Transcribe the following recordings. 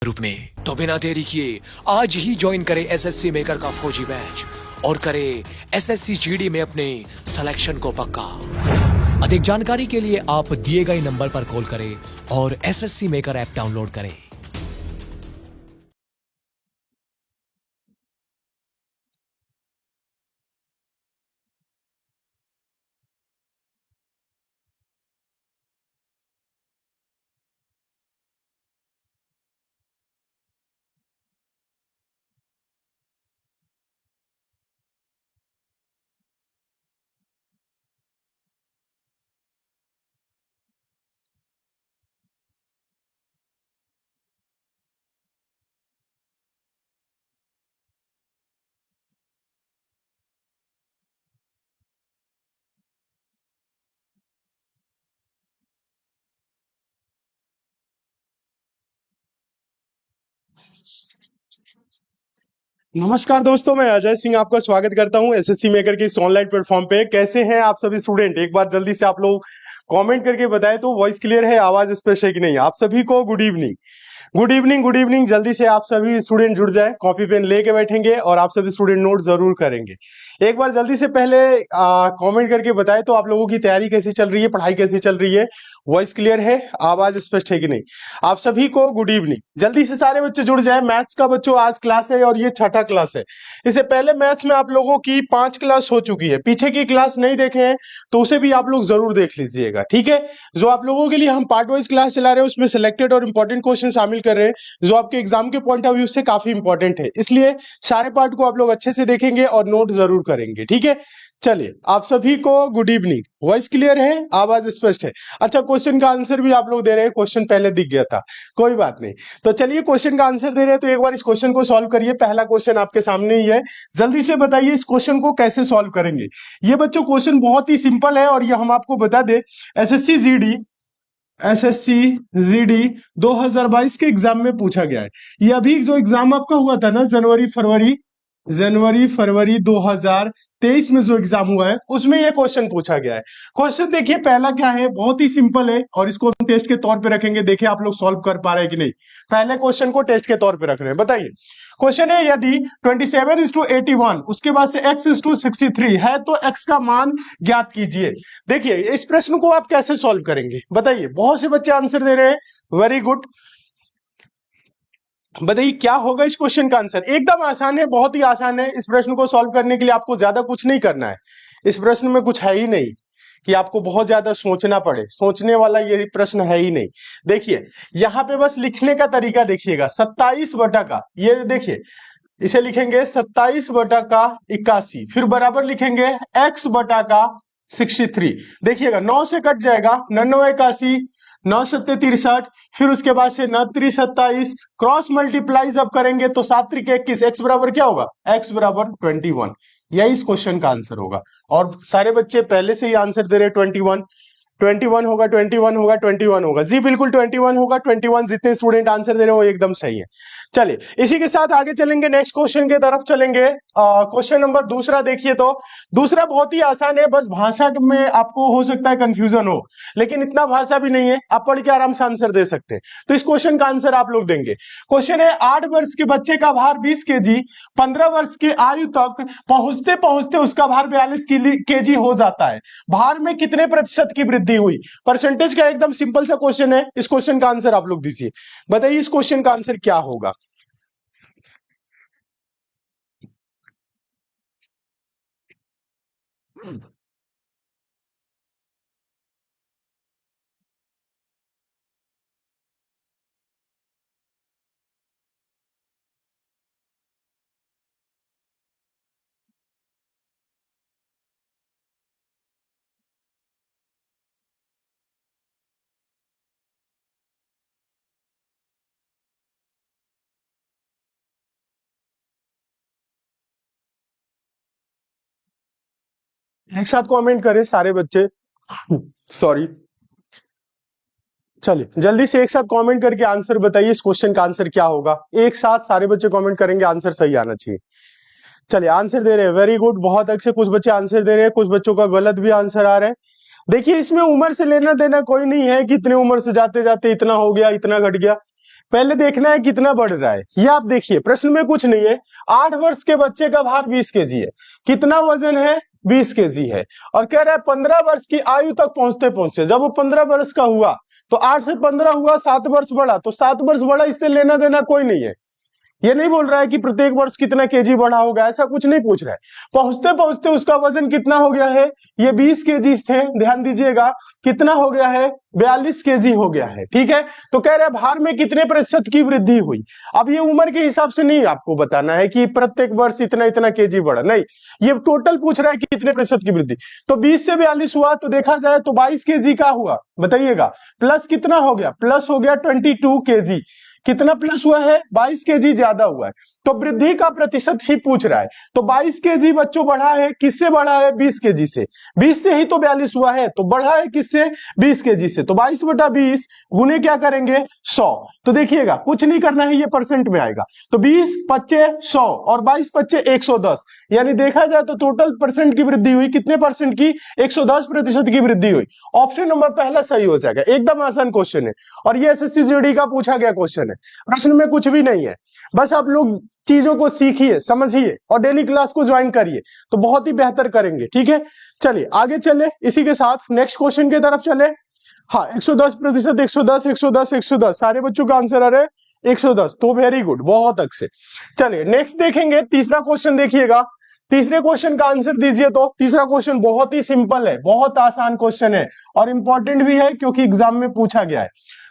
Group में। तो बिना देरी किए आज ही ज्वाइन करें एसएससी मेकर का फौजी बैच और करें एसएससी जीडी में अपने सिलेक्शन को पक्का। अधिक जानकारी के लिए आप दिए गए नंबर पर कॉल करें और एसएससी मेकर ऐप डाउनलोड करें। नमस्कार दोस्तों, मैं अजय सिंह आपका स्वागत करता हूं एसएससी मेकर के इस ऑनलाइन प्लेटफॉर्म पे। कैसे हैं आप सभी स्टूडेंट? एक बार जल्दी से आप लोग कमेंट करके बताएं तो वॉइस क्लियर है, आवाज स्पष्ट है कि नहीं। आप सभी को good evening, good evening, good evening. जल्दी से आप सभी स्टूडेंट जुड़ जाए, कॉपी पेन लेके बैठेंगे और आप सभी स्टूडेंट नोट जरूर करेंगे। एक बार जल्दी से पहले कमेंट करके बताएं तो आप लोगों की तैयारी कैसी चल रही है, पढ़ाई कैसी चल रही है, वॉइस क्लियर है, आवाज स्पष्ट है कि नहीं। आप सभी को गुड इवनिंग। जल्दी से सारे बच्चे जुड़ जाए। मैथ्स का बच्चों आज क्लास है और ये छठा क्लास है। इससे पहले मैथ्स में आप लोगों की 5 क्लास हो चुकी है। पीछे की क्लास नहीं देखे हैं तो उसे भी आप लोग जरूर देख लीजिएगा, ठीक है। जो आप लोगों के लिए हम पार्ट वाइज क्लास चला रहे हैं उसमें सिलेक्टेड और इंपॉर्टेंट क्वेश्चन शामिल कर रहे हैं जो आपके एग्जाम के पॉइंट ऑफ व्यू से काफी इंपॉर्टेंट है। इसलिए सारे पार्ट को आप लोग अच्छे से देखेंगे और नोट जरूर करेंगे, ठीक है। चलिए, आप सभी को गुड इवनिंग। वॉइस क्लियर है, आवाज स्पष्ट है। अच्छा, क्वेश्चन का आंसर भी आप लोग दे रहे हैं। क्वेश्चन पहले दिख गया था, कोई बात नहीं। तो चलिए, क्वेश्चन का आंसर दे रहे हैं तो एक बार इस क्वेश्चन को सॉल्व करिए। पहला क्वेश्चन आपके सामने ही है। जल्दी से बताइए इस क्वेश्चन को कैसे सॉल्व करेंगे। ये बच्चों क्वेश्चन बहुत ही सिंपल है और ये हम आपको बता दें, एसएससी जीडी 2022 के एग्जाम में पूछा गया है। ये अभी जो एग्जाम आपका हुआ था ना, जनवरी फरवरी 2023 में जो एग्जाम हुआ है उसमें ये क्वेश्चन पूछा गया है। क्वेश्चन देखिए पहला क्या है, बहुत ही सिंपल है और इसको हम टेस्ट के तौर पे रखेंगे। देखिए आप लोग सॉल्व कर पा रहे हैं कि नहीं। पहले क्वेश्चन को टेस्ट के तौर पे रख रहे हैं। बताइए, क्वेश्चन है यदि 27:81 उसके बाद से x:63 है तो x का मान ज्ञात कीजिए। देखिए इस प्रश्न को आप कैसे सॉल्व करेंगे बताइए। बहुत से बच्चे आंसर दे रहे हैं, वेरी गुड। बताइए क्या होगा इस क्वेश्चन का आंसर। एकदम आसान है, बहुत ही आसान है। इस प्रश्न को सॉल्व करने के लिए आपको ज्यादा कुछ नहीं करना है। इस प्रश्न में कुछ है ही नहीं कि आपको बहुत ज्यादा सोचना पड़े। सोचने वाला ये प्रश्न है ही नहीं। देखिए यहां पे बस लिखने का तरीका देखिएगा। 27 बटा का, ये देखिए इसे लिखेंगे 27/81, फिर बराबर लिखेंगे x बटा का 63। देखिएगा 9 से कट जाएगा, 9981, 9×7=63, फिर उसके बाद से 9×3=27, क्रॉस मल्टीप्लाई जब करेंगे तो 7×3=21, x बराबर क्या होगा, x बराबर 21। यही इस क्वेश्चन का आंसर होगा। और सारे बच्चे पहले से ही आंसर दे रहे 21 होगा, 21 होगा, 21 होगा। जी बिल्कुल 21 होगा। 21 जितने स्टूडेंट आंसर दे रहे हैं वो एकदम सही है। चलिए इसी के साथ आगे चलेंगे, नेक्स्ट क्वेश्चन की तरफ चलेंगे। क्वेश्चन नंबर दूसरा देखिए। तो दूसरा बहुत ही आसान है, बस भाषा में आपको हो सकता है कंफ्यूजन हो, लेकिन इतना भाषा भी नहीं है, आप पढ़ के आराम से आंसर दे सकते हैं। तो इस क्वेश्चन का आंसर आप लोग देंगे। क्वेश्चन है 8 वर्ष के बच्चे का भार 20 केजी 15 वर्ष की आयु तक पहुंचते पहुंचते उसका भार 42 केजी हो जाता है। भार में कितने प्रतिशत की वृद्धि हुई। परसेंटेज का एकदम सिंपल सा क्वेश्चन है। इस क्वेश्चन का आंसर आप लोग दीजिए। बताइए इस क्वेश्चन का आंसर क्या होगा। एक साथ कमेंट करें सारे बच्चे। सॉरी, चलिए जल्दी से एक साथ कमेंट करके आंसर बताइए इस क्वेश्चन का आंसर क्या होगा। एक साथ सारे बच्चे कमेंट करेंगे, आंसर सही आना चाहिए। चलिए आंसर दे रहे हैं, वेरी गुड, बहुत अच्छे। कुछ बच्चे आंसर दे रहे हैं, कुछ बच्चों का गलत भी आंसर आ रहा है। देखिए इसमें उम्र से लेना देना कोई नहीं है कि इतने उम्र से जाते जाते इतना हो गया, इतना घट गया। पहले देखना है कितना बढ़ रहा है। ये आप देखिए, प्रश्न में कुछ नहीं है। 8 वर्ष के बच्चे का भार 20 केजी है। कितना वजन है? 20 केजी है। और कह रहा है 15 वर्ष की आयु तक पहुंचते पहुंचते, जब वो 15 वर्ष का हुआ तो 8 से 15 हुआ, 7 वर्ष बढ़ा, तो 7 वर्ष बढ़ा, इससे लेना देना कोई नहीं है। ये नहीं बोल रहा है कि प्रत्येक वर्ष कितना केजी बढ़ा होगा, ऐसा कुछ नहीं पूछ रहा है। पहुंचते पहुंचते उसका वजन कितना हो गया है? ये 20 केजी थे, ध्यान दीजिएगा। कितना हो गया है? 42 केजी हो गया है। ठीक है, तो कह रहे हैं भार में कितने प्रतिशत की वृद्धि हुई। अब ये उम्र के हिसाब से नहीं आपको बताना है कि प्रत्येक वर्ष इतना इतना केजी बढ़ा, नहीं, ये टोटल पूछ रहा है कि कितने प्रतिशत की वृद्धि। तो 20 से 42 हुआ, तो देखा जाए तो 22 केजी का हुआ, बताइएगा। प्लस कितना हो गया? प्लस हो गया 22 केजी। कितना प्लस हुआ है? 22 केजी ज्यादा हुआ है। तो वृद्धि का प्रतिशत ही पूछ रहा है। तो 22 केजी बच्चों बढ़ा है, किससे बढ़ा है? 20 केजी से। 20 से ही तो 42 हुआ है, तो बढ़ा है किससे? 20 केजी से। तो 22/20 गुने क्या करेंगे? 100। तो देखिएगा, कुछ नहीं करना है, ये परसेंट में आएगा। तो 20 पच्चे 100 और 22 पच्चे 110, यानी देखा जाए तो टोटल परसेंट की वृद्धि हुई। कितने परसेंट की? 110% की वृद्धि हुई। ऑप्शन नंबर पहला सही हो जाएगा। एकदम आसान क्वेश्चन है, और ये एसएससी जीडी का पूछा गया क्वेश्चन है। प्रश्न में कुछ भी नहीं है, बस आप लोग चीजों को सीखिए, समझिए और डेली क्लास को ज्वाइन करिए, तो बहुत ही बेहतर करेंगे। ठीक है, चलिए आगे चले, इसी के साथ नेक्स्ट क्वेश्चन की तरफ चले। हाँ, 110%, 110, 110, 110, सारे बच्चों का आंसर आ रहा है 110, तो वेरी गुड, बहुत अच्छे। चलिए नेक्स्ट देखेंगे, तीसरा क्वेश्चन देखिएगा। तीसरे क्वेश्चन का आंसर दीजिए। तो तीसरा क्वेश्चन बहुत ही सिंपल है, बहुत आसान क्वेश्चन है और इंपॉर्टेंट भी है क्योंकि एग्जाम में पूछा गया है।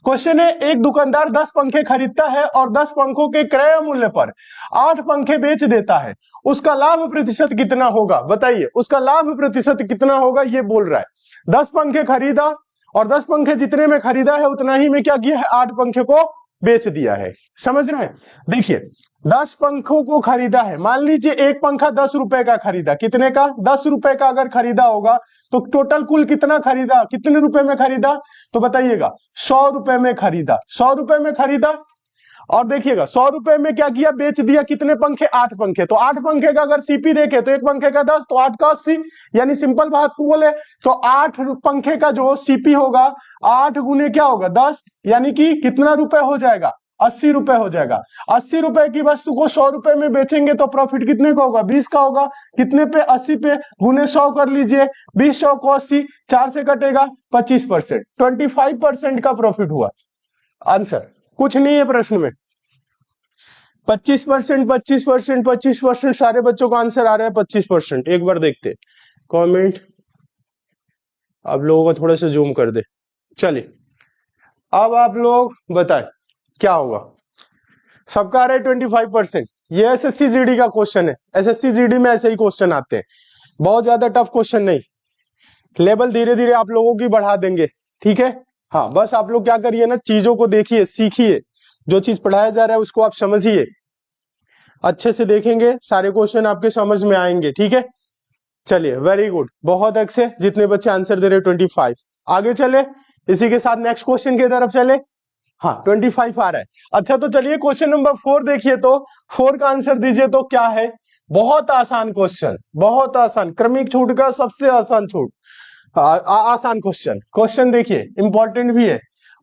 क्वेश्चन है, एक दुकानदार 10 पंखे खरीदता है और 10 पंखों के क्रय मूल्य पर 8 पंखे बेच देता है। उसका लाभ प्रतिशत कितना होगा? बताइए, उसका लाभ प्रतिशत कितना होगा, ये बोल रहा है। 10 पंखे खरीदा और 10 पंखे जितने में खरीदा है उतना ही में क्या किया है? 8 पंखे को बेच दिया है। समझ रहे हैं? देखिए, 10 पंखों को खरीदा है, मान लीजिए एक पंखा 10 रुपए का खरीदा। कितने का? 10 रुपए का अगर खरीदा होगा तो टोटल कुल कितना खरीदा, कितने रुपए में खरीदा? तो बताइएगा, 100 रुपए में खरीदा। 100 रुपए में खरीदा और देखिएगा 100 रुपए में क्या किया? बेच दिया। कितने पंखे? 8 पंखे। तो 8 पंखे का अगर सीपी देखे तो एक पंखे का 10, तो 8 का 80, यानी सिंपल बात बोले तो 8 पंखे का जो सीपी होगा 8 गुने क्या होगा? 10, यानी कि कितना रुपए हो जाएगा? 80 रुपए हो जाएगा। 80 रुपए की वस्तु को 100 रुपए में बेचेंगे तो प्रॉफिट कितने का होगा? 20 का होगा। कितने पे? 80 पे, गुने 100 कर लीजिए। 20 100 को 80, 4 से कटेगा 25%, 25% का प्रॉफिट हुआ। आंसर कुछ नहीं है प्रश्न में। 25%, 25%, 25%, सारे बच्चों का आंसर आ रहा है 25%। एक बार देखते कमेंट, आप लोगों को थोड़ा सा जूम कर दे। चलिए अब आप लोग बताएं क्या होगा। सबका आ रहा है 25%। ये एसएससी जीडी का क्वेश्चन है। एसएससी जीडी में ऐसे ही क्वेश्चन आते हैं, बहुत ज्यादा टफ क्वेश्चन नहीं, लेवल धीरे धीरे आप लोगों की बढ़ा देंगे। ठीक है, हाँ, बस आप लोग क्या करिए ना, चीजों को देखिए, सीखिए, जो चीज पढ़ाया जा रहा है उसको आप समझिए, अच्छे से देखेंगे, सारे क्वेश्चन आपके समझ में आएंगे। ठीक है, चलिए वेरी गुड, बहुत अच्छे। जितने बच्चे आंसर दे रहे 25। आगे चले, इसी के साथ नेक्स्ट क्वेश्चन की तरफ चले। हाँ, 25 आ रहा है। अच्छा, तो चलिए क्वेश्चन नंबर 4 देखिए। तो 4 का आंसर दीजिए। तो क्या है? बहुत आसान क्वेश्चन, बहुत आसान, क्रमिक छूट का सबसे आसान छूट, आसान क्वेश्चन। क्वेश्चन देखिए, इंपॉर्टेंट भी है।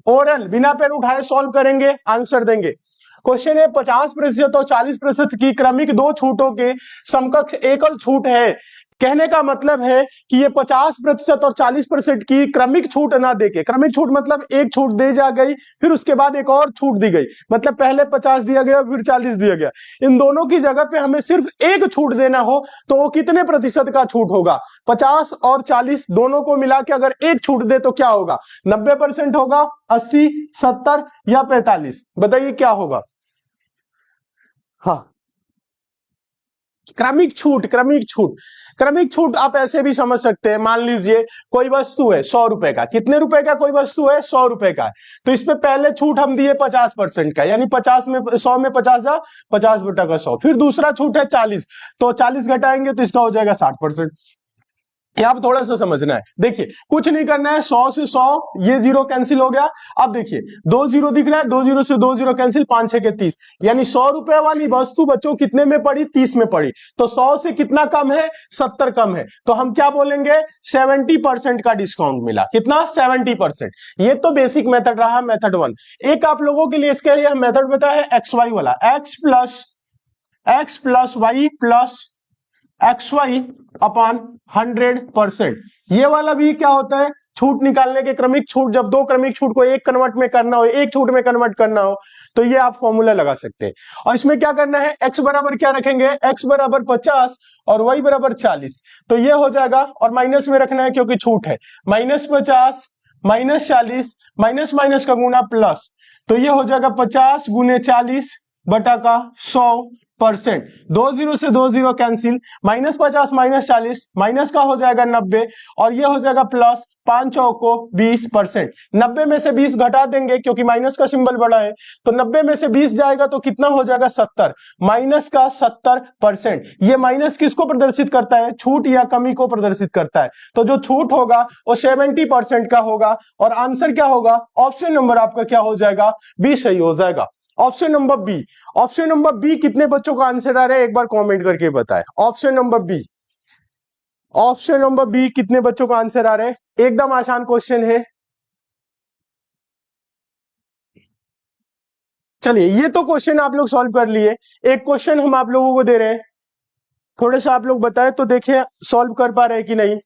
ओरल, बिना पेन उठाए सॉल्व करेंगे, आंसर देंगे। क्वेश्चन है, 50% और 40% की क्रमिक दो छूटों के समकक्ष एकल छूट है। कहने का मतलब है कि ये 50% और 40% की क्रमिक छूट ना देके, क्रमिक छूट मतलब एक छूट दे जा गई, फिर उसके बाद एक और छूट दी गई, मतलब पहले 50 दिया गया फिर 40 दिया गया, इन दोनों की जगह पे हमें सिर्फ एक छूट देना हो तो वो कितने प्रतिशत का छूट होगा? 50 और 40 दोनों को मिला के अगर एक छूट दे तो क्या होगा? 90% होगा, 80, 70 या 45? बताइए क्या होगा? हाँ, क्रमिक छूट, क्रमिक छूट, क्रमिक छूट आप ऐसे भी समझ सकते हैं। मान लीजिए कोई वस्तु है 100 रुपए का, कितने रुपए का कोई वस्तु है? 100 रुपए का है, तो इस पे पहले छूट हम दिए 50% का, यानी 50 में 100 में 50 जा 50 बटा का 100। फिर दूसरा छूट है 40, तो 40 घटाएंगे तो इसका हो जाएगा 60%। ये आप थोड़ा सा समझना है। देखिए कुछ नहीं करना है, 100 से 100 ये जीरो कैंसिल हो गया। अब देखिए 2 जीरो दिख रहा है, 2 जीरो से 2 जीरो कैंसिल, 5 6 के 30, यानी 100 रुपए वाली वस्तु बच्चों कितने में पड़ी, 30 में पड़ी। तो 100 से कितना कम है, 70 कम है, तो हम क्या बोलेंगे, 70% का डिस्काउंट मिला। कितना, 70%। ये तो बेसिक मेथड रहा, मेथड 1। एक आप लोगों के लिए इसके लिए मेथड बताया है एक्स वाई वाला, x plus Y plus X Y upon 100%। ये वाला भी क्या होता है, छूट निकालने के क्रमिक छूट, जब दो क्रमिक छूट को एक कन्वर्ट में करना हो, एक छूट में कन्वर्ट करना हो, तो ये आप फॉर्मूला लगा सकते हैं। और इसमें क्या करना है, x बराबर क्या रखेंगे, x बराबर 50 और y बराबर 40, तो ये हो जाएगा। और माइनस में रखना है क्योंकि छूट है, -50 -40, माइनस माइनस का गुना प्लस, तो ये हो जाएगा 50 गुने 40 बटा का 100%। 2 जीरो से 2 जीरो कैंसिल, -50 -40, माइनस का हो जाएगा 90, और ये हो जाएगा प्लस 5 चौको 20%। 90 में से 20 घटा देंगे क्योंकि माइनस का सिंबल बड़ा है, तो 90 में से 20 जाएगा तो कितना हो जाएगा, 70, माइनस का 70%। ये माइनस किसको प्रदर्शित करता है, छूट या कमी को प्रदर्शित करता है। तो जो छूट होगा वो 70% का होगा, और आंसर क्या होगा, ऑप्शन नंबर आपका क्या हो जाएगा, बी सही हो जाएगा। Option number B, option number B कितने बच्चों का आंसर आ रहा है, एक बार कमेंट करके बताएं। Option number B, option number B कितने बच्चों का आंसर आ रहा है, एकदम आसान क्वेश्चन है। चलिए ये तो क्वेश्चन आप लोग सॉल्व कर लिए, एक क्वेश्चन हम आप लोगों को दे रहे हैं, थोड़े सा आप लोग बताएं तो देखिए सॉल्व कर पा रहे हैं कि नहीं।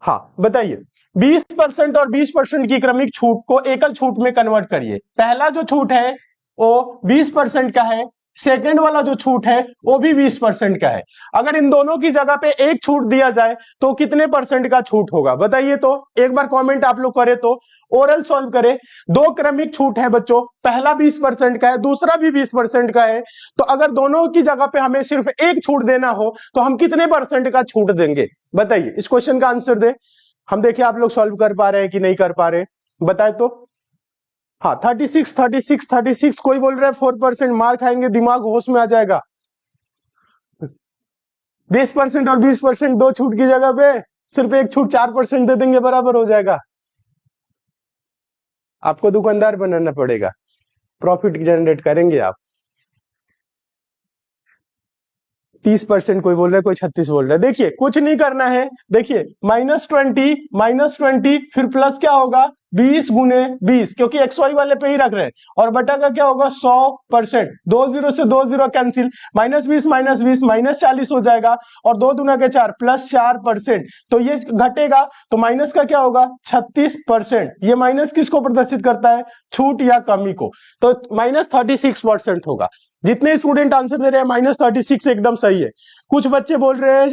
हाँ बताइए, 20% और 20% की क्रमिक छूट को एकल छूट में कन्वर्ट करिए। पहला जो छूट है वो 20% का है, सेकंड वाला जो छूट है वो भी 20% का है। अगर इन दोनों की जगह पे एक छूट दिया जाए तो कितने परसेंट का छूट होगा, बताइए तो, एक बार कमेंट आप लोग करें तो, ओरल सॉल्व करें। दो क्रमिक छूट है बच्चों, पहला 20% का है, दूसरा भी 20% का है, तो अगर दोनों की जगह पे हमें सिर्फ एक छूट देना हो तो हम कितने परसेंट का छूट देंगे, बताइए। इस क्वेश्चन का आंसर दे, हम देखिए आप लोग सॉल्व कर पा रहे हैं कि नहीं कर पा रहे, बताए तो। हाँ 36 कोई बोल रहा है 4%, मार खाएंगे, दिमाग होश में आ जाएगा। 20% और 20%, दो छूट की जगह पे सिर्फ एक छूट 4% दे देंगे, बराबर हो जाएगा। आपको दुकानदार बनाना पड़ेगा, प्रॉफिट जनरेट करेंगे आप। 30% कोई बोल रहा है, कोई 36 बोल रहा है। देखिए कुछ नहीं करना है, देखिए -20 फिर प्लस क्या होगा, 20 गुने 20, क्योंकि एक्स वाई वाले पे ही रख रहे हैं, और बटा का क्या होगा 100%। 2 जीरो से 2 जीरो कैंसिल, -20 -40 हो जाएगा, और 2 दूना के 4 +4%, तो ये घटेगा, तो माइनस का क्या होगा 36%। ये माइनस किसको प्रदर्शित करता है, छूट या कमी को, तो -36% होगा। जितने स्टूडेंट आंसर दे रहे हैं -36 एकदम सही है। कुछ बच्चे बोल रहे हैं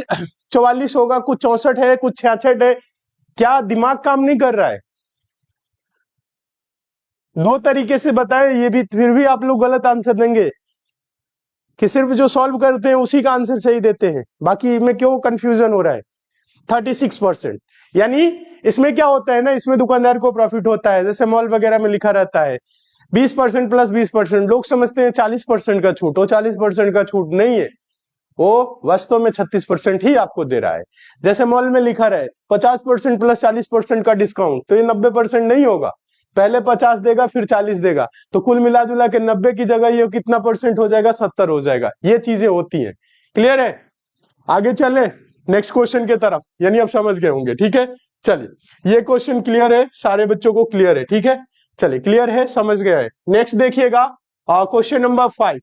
44 होगा, कुछ 64 है, कुछ 66 है, क्या दिमाग काम नहीं कर रहा है? दो तरीके से बताएं, ये भी फिर भी आप लोग गलत आंसर देंगे कि सिर्फ जो सॉल्व करते हैं उसी का आंसर सही देते हैं, बाकी में क्यों कंफ्यूजन हो रहा है। 36%, यानी इसमें क्या होता है ना, इसमें दुकानदार को प्रॉफिट होता है, जैसे मॉल वगैरह में लिखा रहता है 20% प्लस 20%, लोग समझते हैं 40% का छूट, वो 40% का छूट नहीं है, वो वास्तव में 36% ही आपको दे रहा है। जैसे मॉल में लिखा रहे 50% प्लस 40% का डिस्काउंट, तो ये 90% नहीं होगा, पहले 50 देगा फिर 40 देगा, तो कुल मिला जुला के 90 की जगह ये कितना परसेंट हो जाएगा, 70 हो जाएगा। ये चीजें होती हैं, क्लियर है। आगे चले नेक्स्ट क्वेश्चन के तरफ, यानी आप समझ गए होंगे, ठीक है। चलिए ये क्वेश्चन क्लियर है, सारे बच्चों को क्लियर है, ठीक है। चलिए क्लियर है, समझ गया है। नेक्स्ट देखिएगा क्वेश्चन नंबर 5,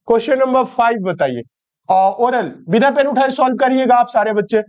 क्वेश्चन नंबर 5 बताइए, ओरल बिना पेन उठाए सॉल्व करिएगा आप सारे बच्चे।